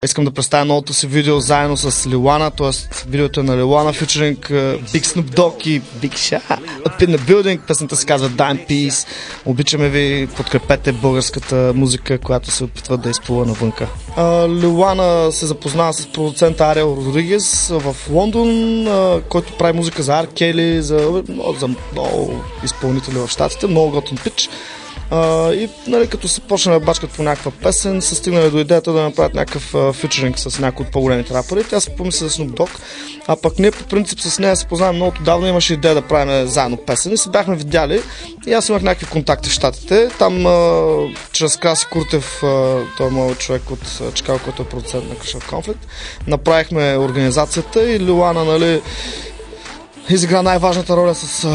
Искам да представя новото си видео заедно с Лилана, т.е. видеото е на Лилана, фичеринг Big Snoop Dogg и Big Sha. Up in the Building, песента се казва Dime Piece. Обичаме ви, подкрепете българската музика, която се опитва да изплува навънка. Лилана се запознава с продуцента Ариел Родригес в Лондон, който прави музика за Ар Кейли, за много изпълнители в щатите, много готин пич. И нали, като се почне да бачкат по някаква песен, са стигнали до идеята да направят някакъв фичеринг с някои от по-големите рапъри. Тя се помисли за Snoop Dogg, а пък ние по принцип с нея се познаваме много давно, имаше идея да правим заедно песен и се бяхме видяли и аз имах някакви контакти в щатите. Там чрез Краси Куртев, той е моят човек от Чикаго, който е продуцент на Crush Conflict, направихме организацията и Лилана, нали, изигра най-важната роля с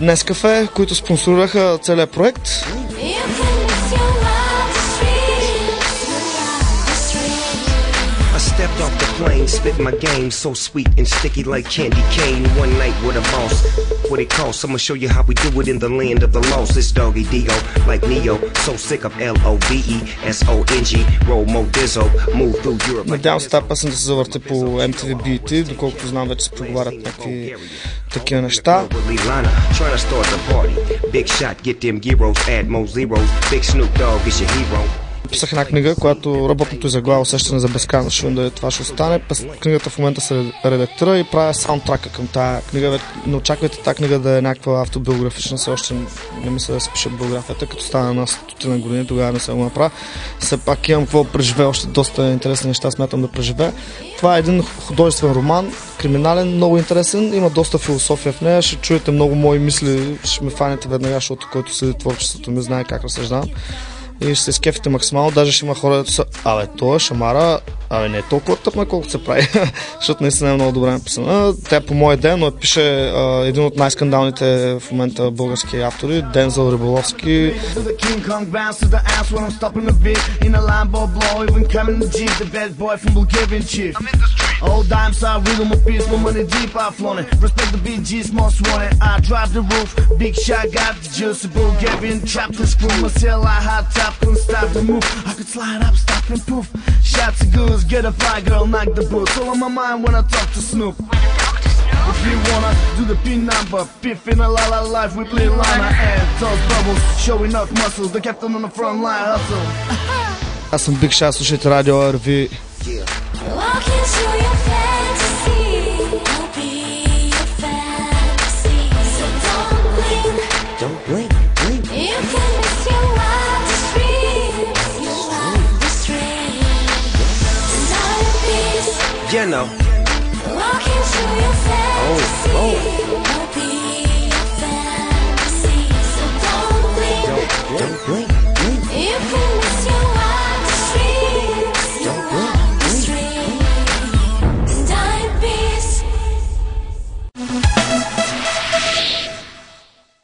Нескафе, които спонсорираха целият проект. Stepped off the plane, spit my game, so sweet and sticky like candy cane. One night with a boss, what it costs, I'ma show you how we do it in the land of the lost. It's Doggy Dio, like Neo, so sick of L-O-V-E-S-O-N-G, roll mo dizzo, move through Europe. Надявам се тази песен да се завърти по MTV BET, доколкото знам вече се преговарят някакви такива неща. Big shot, get them gyros, add more zeros, Big Snoop Dogg is your hero. Писах една книга, която работното заглавие усещане за безкрайност. Ще видим дали това ще остане. Книгата в момента се редактира и правя саундтрака към тази книга. Не очаквайте тази книга да е някаква автобиографична. Все още не мисля да се пише биографията, като стана на 100 години, тогава не се го направя. Все пак имам какво преживея, още доста интересни неща смятам да преживея. Това е един художествен роман, криминален, много интересен, има доста философия в нея, ще чуете много мои мисли, ще ме фанете веднага, защото който следи творчеството ми знае как разсъждавам. И ще се скефите максимално, даже ще има хора, дето са, той е шамара, не е толкова тъпна, колкото се прави, защото наистина е много добре написана. Тя по моя ден, но пише един от най-скандалните в момента български автори, Дензел Риболовски. Old dime side rhythm of peace, my money deep, I flown it. Respect the BGs, most wanted. I drive the roof, big shot, got the juice, Bulgarian trap to screw. My cell, I hot top, couldn't stop the move. I could slide up, stop and poof. Shots of goods, get a fly girl, knock the boots. All on my mind when I talk to Snoop. If you wanna do the pin number, piff in a la la life, we play Lana and toss bubbles, showing off muscles, the captain on the front line hustle. Аз съм Big Shot, слушайте радио RV. Walk into your fantasy, I'll be your fantasy. So don't blink, blink. You can miss your wildest dreams, your wildest dreams. Not a piece. You know. Walk into your fantasy,